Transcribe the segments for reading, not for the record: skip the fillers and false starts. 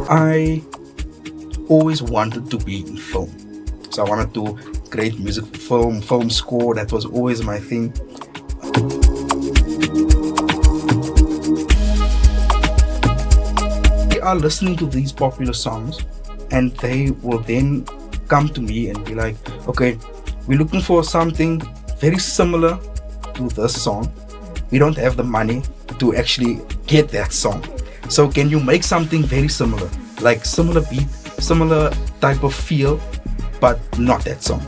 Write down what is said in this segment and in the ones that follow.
I always wanted to be in film. So I wanted to create music for film score. That was always my thing. They are listening to these popular songs and they will then come to me and be like, okay, we're looking for something very similar to this song. We don't have the money to actually get that song. So can you make something very similar? Like similar beat, similar type of feel, but not that song.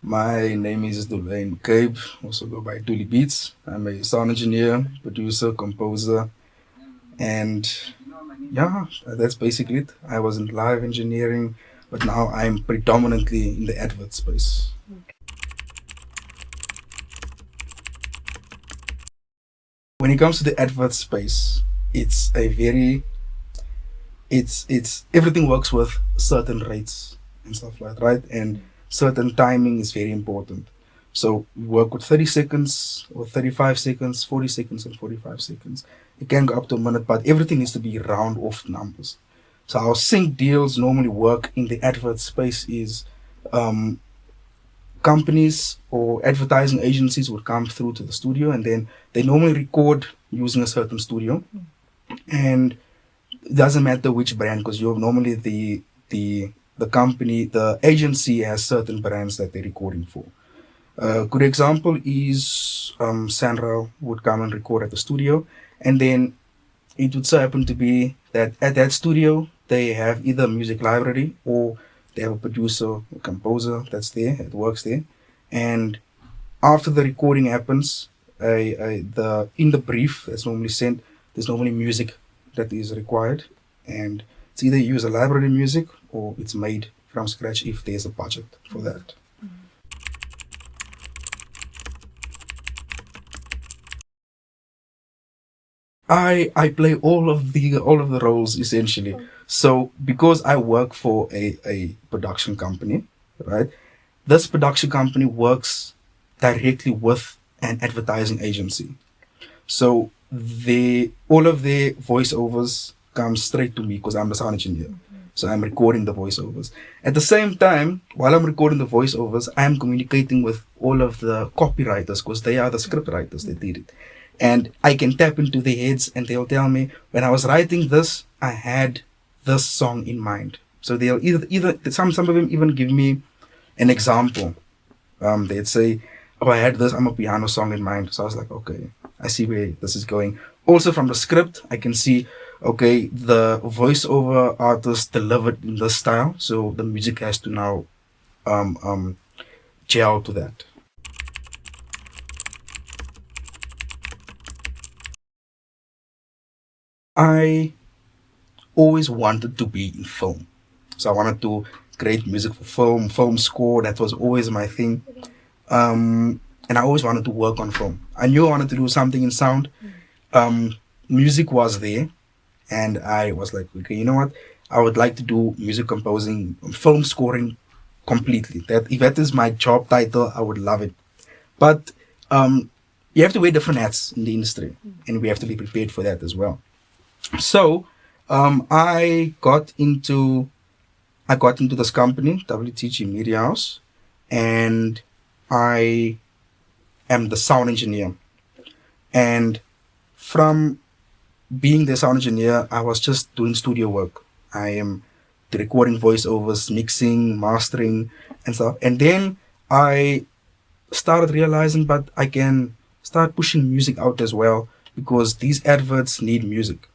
My name is Dulane McCabe, also go by Dully Beats. I'm a sound engineer, producer, composer, and yeah, that's basically it. I was in live engineering, but now I'm predominantly in the advert space. When it comes to the advert space, it's a very it's everything works with certain rates and stuff like that, right? And certain timing is very important. So we work with 30 seconds or 35 seconds, 40 seconds and 45 seconds. It can go up to a minute, but everything needs to be round off numbers. So our sync deals normally work in the advert space is um, companies or advertising agencies would come through to the studio and then they normally record using a certain studio. And it doesn't matter which brand because you're normally the company, the agency has certain brands that they're recording for. A good example is Sandra would come and record at the studio, and then it would so happen to be that at that studio they have either a music library or they have a producer, a composer that's there, that works there, and after the recording happens, the in the brief that's normally sent, there's normally music that is required, and it's either use a library music or it's made from scratch if there's a budget for that. I play all of the roles essentially. So because I work for a production company, right? This production company works directly with an advertising agency. So they all of their voiceovers come straight to me because I'm the sound engineer. So I'm recording the voiceovers. At the same time, while I'm recording the voiceovers, I'm communicating with all of the copywriters because they are the script writers that did it. And I can tap into their heads and they'll tell me when I was writing this, I had this song in mind. So they'll either some of them even give me an example. They'd say, "Oh, I had this. I'm a piano song in mind." So I was like, "Okay, I see where this is going." Also from the script, I can see, okay, the voiceover artist delivered in this style, so the music has to now gel to that. I always wanted to be in film, so I wanted to create music for film score. That was always my thing. And I always wanted to work on film. I knew I wanted to do something in sound. Music was there, and I was like, okay, you know what? I would like to do music composing, film scoring completely. That if that is my job title, I would love it. But you have to wear different hats in the industry, and we have to be prepared for that as well. So I got into this company, WTG Media House, and I am the sound engineer. And from being the sound engineer, I was just doing studio work. I am the recording voiceovers, mixing, mastering, and stuff. And then I started realizing, but I can start pushing music out as well because these adverts need music.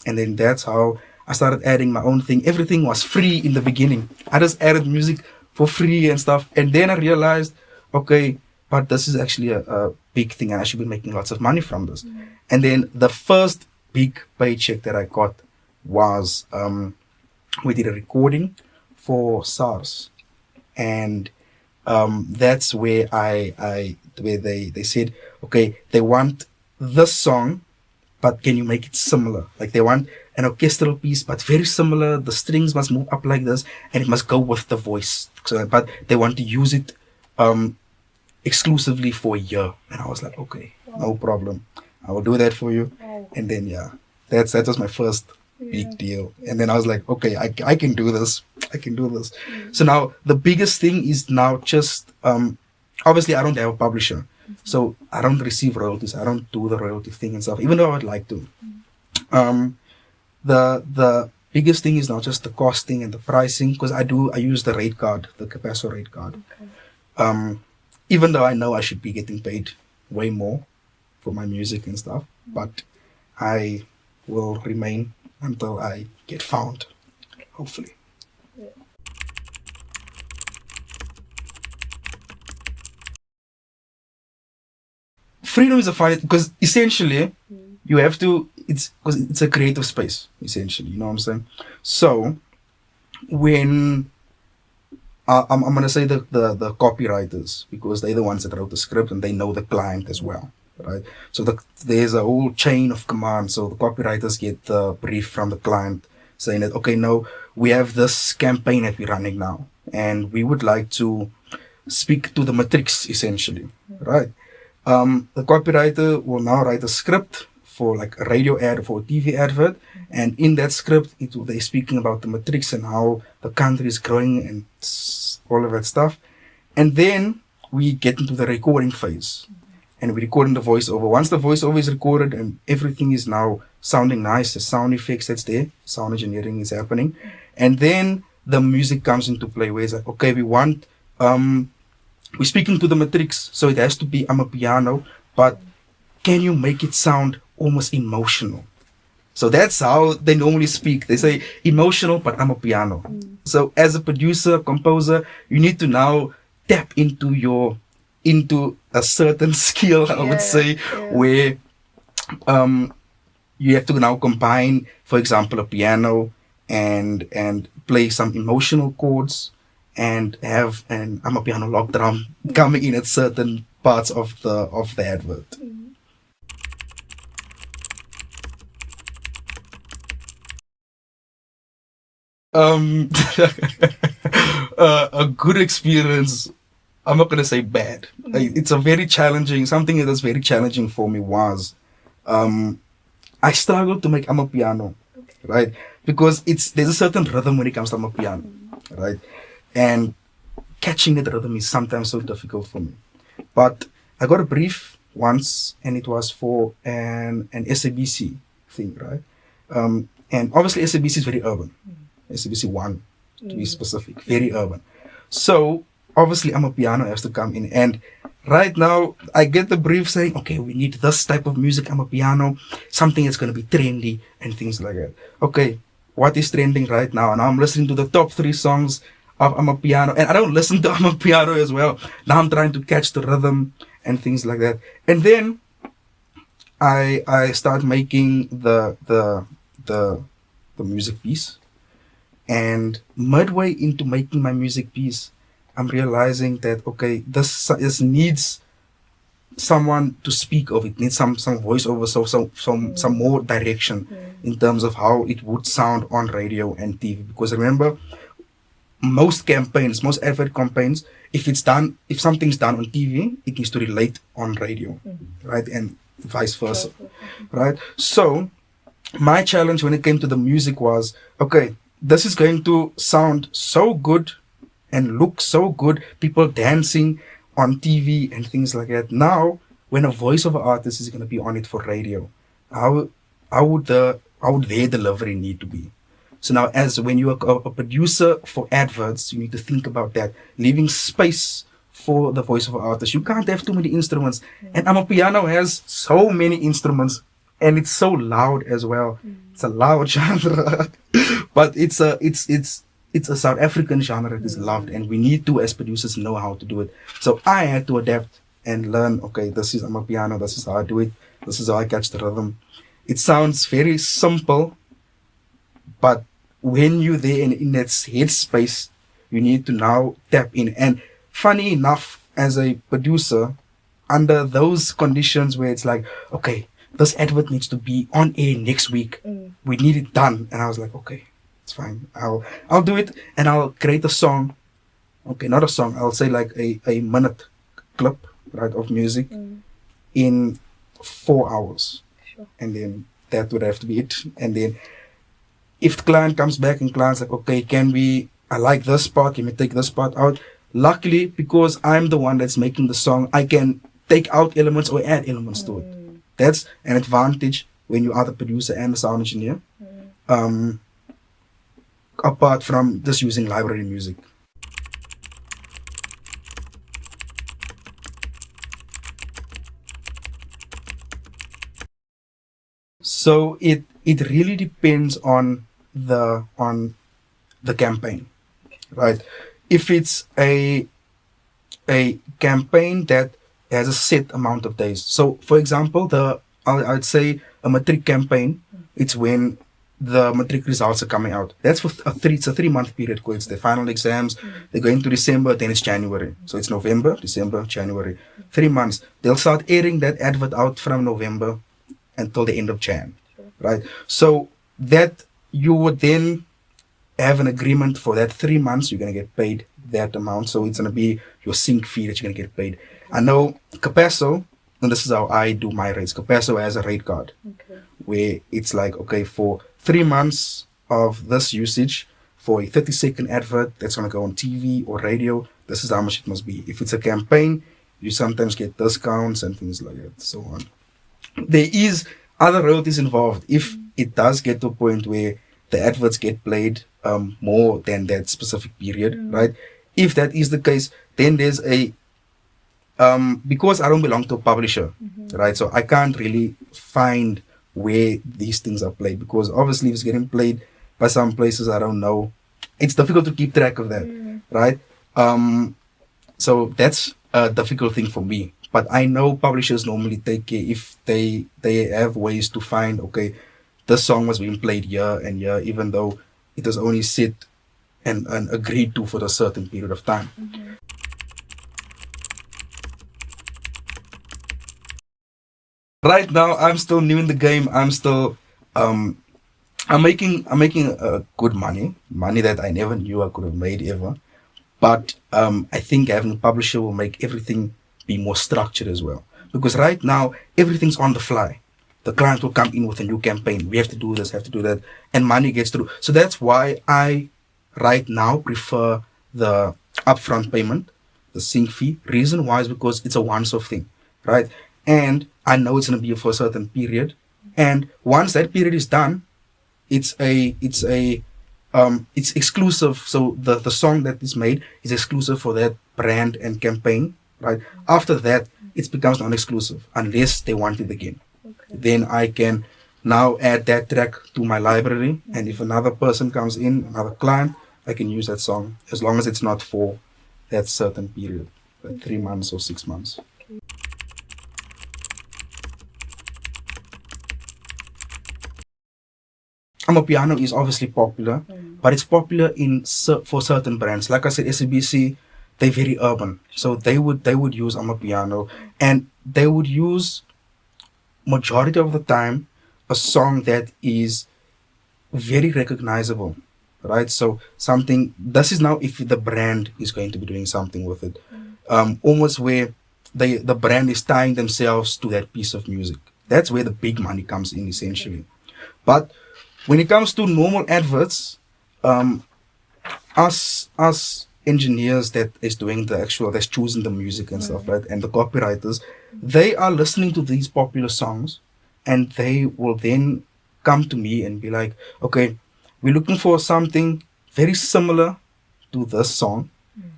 And then that's how I started adding my own thing. Everything was free in the beginning. I just added music for free and stuff. And then I realized, okay, but this is actually a big thing and I should be making lots of money from this. And then the first big paycheck that I got was we did a recording for SARS. And that's where where they said, okay, they want this song, but can you make it similar? Like they want an orchestral piece, but very similar. The strings must move up like this, and it must go with the voice. So, but they want to use it exclusively for a year. And I was like, okay, no problem. I will do that for you. And then yeah, that was my first big deal. And then I was like, okay, I can do this. I can do this. So now the biggest thing is now just obviously I don't have a publisher, so I don't receive royalties. I don't do the royalty thing and stuff, even though I would like to. Um, the biggest thing is now just the costing and the pricing, because I use the rate card, the Capasso rate card. Um, even though I know I should be getting paid way more for my music and stuff, but I will remain until I get found, hopefully. Freedom is a funny, because essentially you have to, it's because it's a creative space, essentially, you know what I'm saying? So when I'm gonna say the copywriters, because they're the ones that wrote the script and they know the client as well, right? So there's a whole chain of command. So the copywriters get the brief from the client saying that, okay, no, we have this campaign that we're running now, and we would like to speak to the matrix, essentially, right? The copywriter will now write a script for like a radio ad or for a TV advert, and in that script, they're speaking about the matrix and how the country is growing and all of that stuff. And then we get into the recording phase, and we record in the voiceover. Once the voiceover is recorded and everything is now sounding nice, the sound effects that's there, sound engineering is happening, and then the music comes into play where it's like, okay, we're speaking to the matrix, so it has to be piano, but can you make it sound almost emotional? So that's how they normally speak. They say emotional, but piano. So as a producer, composer, you need to now tap into a certain skill, I would say, where you have to now combine, for example, a piano and play some emotional chords and have an piano lock drum coming in at certain parts of the advert. Um, a good experience. I'm not gonna say bad. It's a very challenging. Something that was very challenging for me was, I struggled to make piano, right? Because there's a certain rhythm when it comes to piano, right? And catching that rhythm is sometimes so difficult for me. But I got a brief once, and it was for an SABC thing, right? And obviously SABC is very urban. SABC 1, to be specific, very urban. So obviously piano has to come in, and right now I get the brief saying, okay, we need this type of music, piano, something that's going to be trendy and things like that. Okay, what is trending right now? And I'm listening to the top 3 songs of piano, and I don't listen to piano as well. Now I'm trying to catch the rhythm and things like that, and then I start making the music piece. And midway into making my music piece, I'm realizing that, okay, this needs someone to speak of it, needs some voiceover, so some more direction in terms of how it would sound on radio and TV. Because remember, most advert campaigns, if something's done on TV, it needs to relate on radio, right? And vice versa, right? So my challenge when it came to the music was, okay, this is going to sound so good and look so good, people dancing on TV and things like that. Now, when a voiceover artist is going to be on it for radio, how would their delivery need to be? So now, as when you are a producer for adverts, you need to think about that, leaving space for the voiceover artist. You can't have too many instruments, and piano has so many instruments, and it's so loud as well. It's a loud genre, but it's a South African genre that is loved, and we need to, as producers, know how to do it. So I had to adapt and learn. Okay, this is piano. This is how I do it. This is how I catch the rhythm. It sounds very simple, but when you're there in that headspace, you need to now tap in. And funny enough, as a producer, under those conditions where it's like, okay, this advert needs to be on air next week. We need it done. And I was like, okay, it's fine. I'll do it, and I'll create a song. Okay, not a song. I'll say like a minute clip, right, of music in 4 hours. Sure. And then that would have to be it. And then if the client comes back and client's like, okay, I like this part, can we take this part out? Luckily, because I'm the one that's making the song, I can take out elements or add elements to it. That's an advantage when you are the producer and the sound engineer. Apart from just using library music. So it really depends on the campaign, right? If it's a campaign that has a set amount of days. So for example, I'd say a matric campaign, it's when the matric results are coming out. That's for it's a 3 month period. It's the final exams. They go into December, then it's January. So it's November, December, January. 3 months. They'll start airing that advert out from November until the end of Jan. Right? So that you would then have an agreement for that 3 months, you're gonna get paid that amount. So it's gonna be your sync fee that you're gonna get paid. I know Capasso, and this is how I do my rates. Capasso has a rate card where it's like, okay, for 3 months of this usage for a 30-second advert that's gonna go on TV or radio, this is how much it must be. If it's a campaign, you sometimes get discounts and things like that, so on. There is other royalties involved if it does get to a point where the adverts get played more than that specific period, right? If that is the case, then there's a because I don't belong to a publisher, right? So I can't really find where these things are played, because obviously if it's getting played by some places I don't know, it's difficult to keep track of that, right? So that's a difficult thing for me. But I know publishers normally take care if they have ways to find, okay, this song was being played here and here, even though it was only set and agreed to for a certain period of time. Right now, I'm still new in the game. I'm still, I'm making good money that I never knew I could have made ever. But I think having a publisher will make everything be more structured as well. Because right now, everything's on the fly. The client will come in with a new campaign. We have to do this, have to do that, and money gets through. So that's why I, right now, prefer the upfront payment, the sync fee. Reason why is because it's a once-off thing, right? And I know it's going to be for a certain period. And once that period is done, it's exclusive. So the song that is made is exclusive for that brand and campaign, right? After that, it becomes non-exclusive unless they want it again. Then I can now add that track to my library, and if another person comes in, another client, I can use that song as long as it's not for that certain period, like 3 months or 6 months. Piano is obviously popular, but it's popular for certain brands. Like I said, SABC, they're very urban, so they would use Piano, and they would use majority of the time a song that is very recognizable, right? So this is now if the brand is going to be doing something with it, almost where the brand is tying themselves to that piece of music. That's where the big money comes in, essentially. But when it comes to normal adverts, us engineers that is doing that's choosing the music and stuff, right, and the copywriters, they are listening to these popular songs, and they will then come to me and be like, okay, we're looking for something very similar to this song.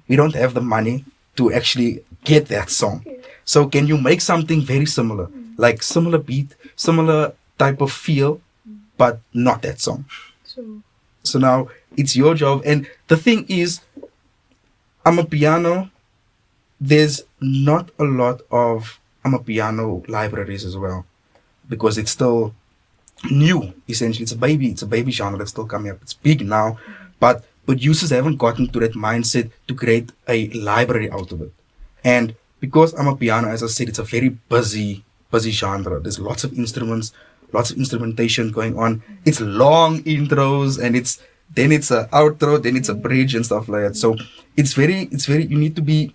We don't have the money to actually get that song. So can you make something very similar, like similar beat, similar type of feel, but not that song? So now it's your job. And the thing is, Piano, there's not a lot of Piano libraries as well, because it's still new, essentially. It's a baby genre that's still coming up. It's big now, but producers haven't gotten to that mindset to create a library out of it. And because Piano, as I said, it's a very busy genre. There's lots of instruments, lots of instrumentation going on. It's long intros, and it's an outro, then it's a bridge and stuff like that. So it's very, you need to be,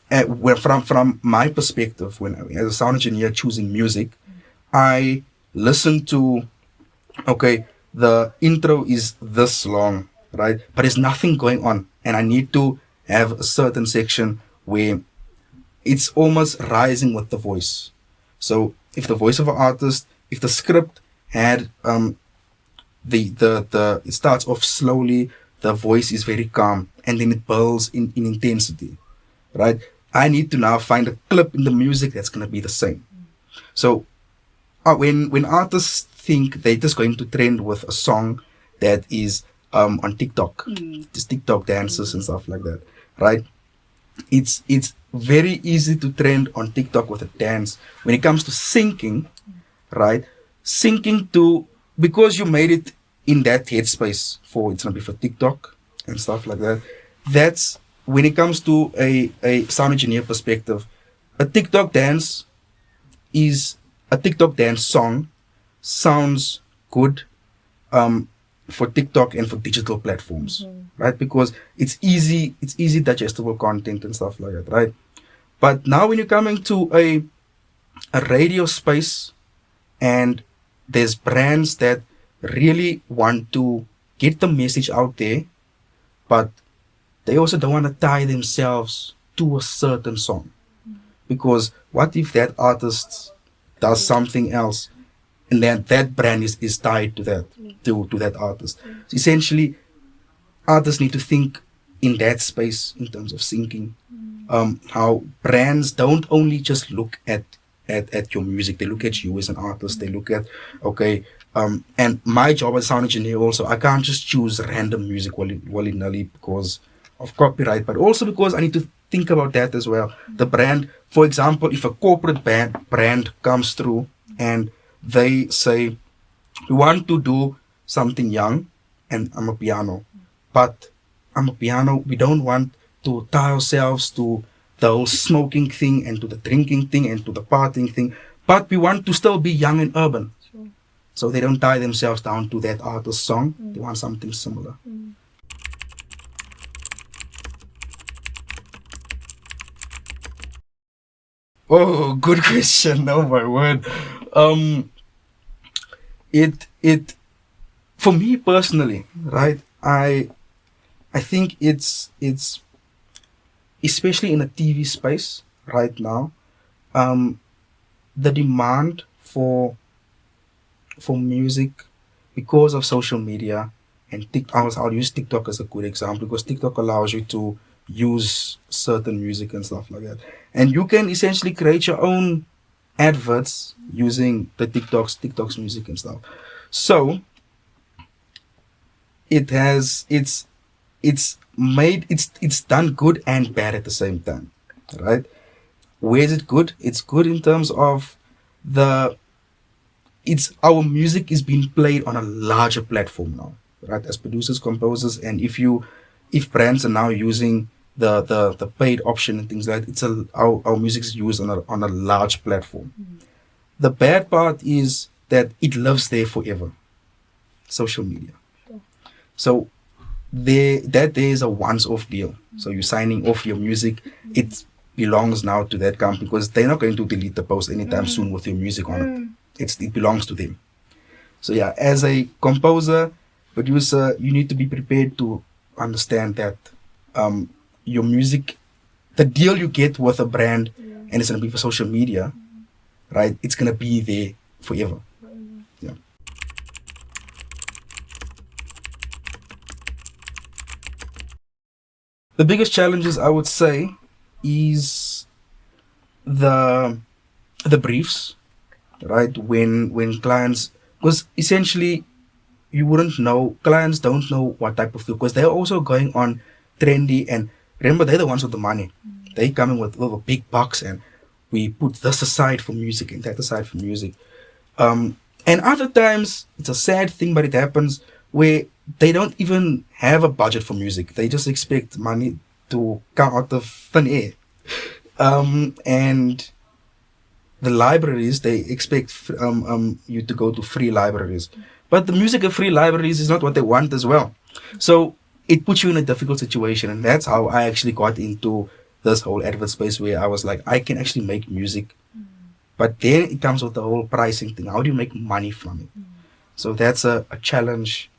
from my perspective, as a sound engineer choosing music, I listen to, okay, the intro is this long, right? But there's nothing going on, and I need to have a certain section where it's almost rising with the voice. So if the voice of an artist, if the script had the it starts off slowly, the voice is very calm, and then it builds in intensity, right? I need to now find a clip in the music that's gonna be the same. So when artists think they're just going to trend with a song that is on TikTok, just TikTok dances and stuff like that, right? It's very easy to trend on TikTok with a dance. When it comes to syncing, right? Syncing to, because you made it in that headspace for, it's gonna be for TikTok and stuff like that. That's when it comes to a sound engineer perspective. A TikTok dance is a TikTok dance song sounds good for TikTok and for digital platforms, right? Because it's easy digestible content and stuff like that, right? But now when you're coming to a radio space, and there's brands that really want to get the message out there, but they also don't want to tie themselves to a certain song. Because what if that artist does something else, and then that brand is tied to that to that artist? So essentially, artists need to think in that space in terms of syncing. How brands don't only just look at your music, they look at you as an artist. They look at, okay, and my job as a sound engineer also, I can't just choose random music willy-nilly because of copyright, but also because I need to think about that as well. The brand, for example, if a corporate brand comes through and they say, we want to do something young, and I'm a piano, but I'm a piano, we don't want to tie ourselves to the whole smoking thing and to the drinking thing and to the partying thing, but we want to still be young and urban. Sure. So they don't tie themselves down to that artist's song. They want something similar. Oh, good question. Oh my word. It for me personally, right? I think it's especially in the TV space right now, the demand for music, because of social media and I'll use TikTok as a good example, because TikTok allows you to use certain music and stuff like that, and you can essentially create your own adverts using the TikTok's music and stuff. So it's done good and bad at the same time, right? Where is it good? It's good in terms of our music is being played on a larger platform now, right? As producers, composers, and if brands are now using the paid option and things like that, our music is used on a large platform. The bad part is that it lives there forever. Social media. So there is a once-off deal. So you're signing off your music. It belongs now to that company, because they're not going to delete the post anytime soon with your music on it. It belongs to them. So yeah, as a composer, producer, you need to be prepared to understand that your music, the deal you get with a brand, and it's gonna be for social media, right? It's gonna be there forever. Yeah. The biggest challenges, I would say, is the briefs, right? When clients, because essentially you wouldn't know, clients don't know what type of feel, because they're also going on trendy, and remember, they're the ones with the money. They coming with a big box, and we put this aside for music and that aside for music. And other times it's a sad thing, but it happens where they don't even have a budget for music. They just expect money to come out of thin air. And the libraries, they expect you to go to free libraries. But the music of free libraries is not what they want as well. So it puts you in a difficult situation. And that's how I actually got into this whole advert space, where I was like, I can actually make music. But then it comes with the whole pricing thing. How do you make money from it? So that's a challenge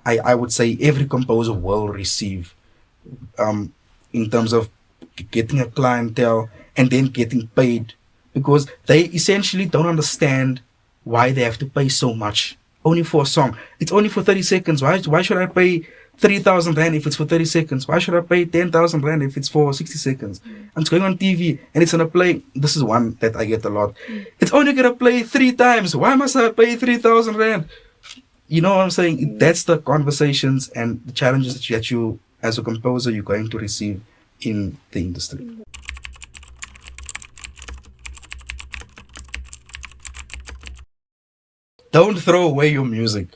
I would say every composer will receive, um, in terms of getting a clientele and then getting paid, because they essentially don't understand why they have to pay so much only for a song. It's only for 30 seconds. Why should I pay 3,000 rand if it's for 30 seconds? Why should I pay 10,000 rand if it's for 60 seconds? I'm just going on TV and it's gonna play. This is one that I get a lot. It's only gonna play 3 times. Why must I pay 3,000 rand? You know what I'm saying? That's the conversations and the challenges that you as a composer, you're going to receive in the industry. Don't throw away your music.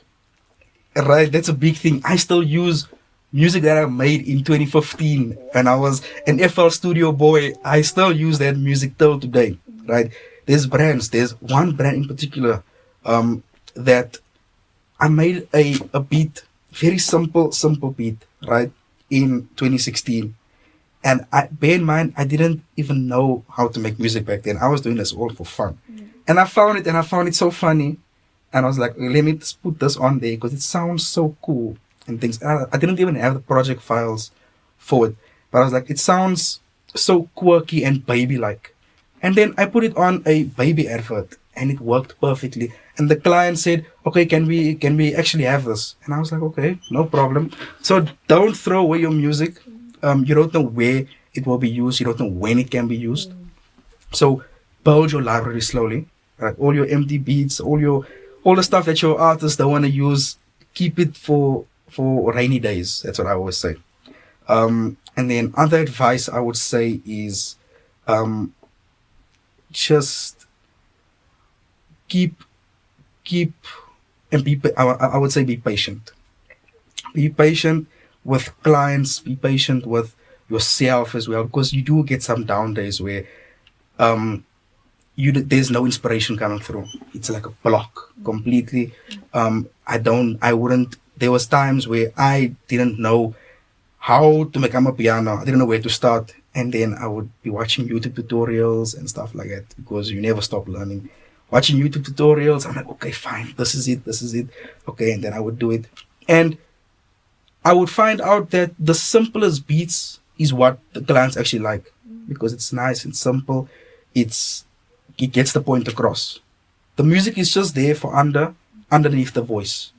Right? That's a big thing. I still use music that I made in 2015 and I was an FL Studio boy. I still use that music till today. Right? There's brands. There's one brand in particular, that I made a beat, very simple beat, right, in 2016. And bear in mind, I didn't even know how to make music back then. I was doing this all for fun. And I found it so funny. And I was like, let me just put this on there because it sounds so cool and things. And I didn't even have the project files for it. But I was like, it sounds so quirky and baby-like. And then I put it on a baby advert and it worked perfectly. And the client said, okay, can we actually have this? And I was like, okay, no problem. So don't throw away your music. You don't know where it will be used. You don't know when it can be used. So build your library slowly. Right? All your empty beats, all the stuff that your artists don't want to use, keep it for rainy days. That's what I always say. And then other advice I would say is, just keep and I would say be patient. Be patient with clients. Be patient with yourself as well, because you do get some down days where there's no inspiration coming through. It's like a block completely. There was times where I didn't know how to make a piano. I didn't know where to start. And then I would be watching YouTube tutorials and stuff like that, because you never stop learning. Watching YouTube tutorials, I'm like, okay, fine, this is it. Okay, and then I would do it. And I would find out that the simplest beats is what the clients actually like, because it's nice and simple. It gets the point across. The music is just there for underneath the voice,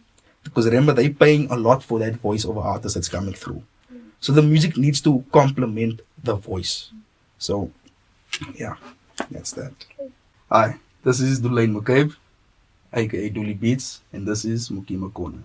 because remember, they're paying a lot for that voice over artist that's coming through. So the music needs to complement the voice. So yeah, that's that. Hi, this is Dulane McCabe, aka Dully Beats, and this is Mokima Kona.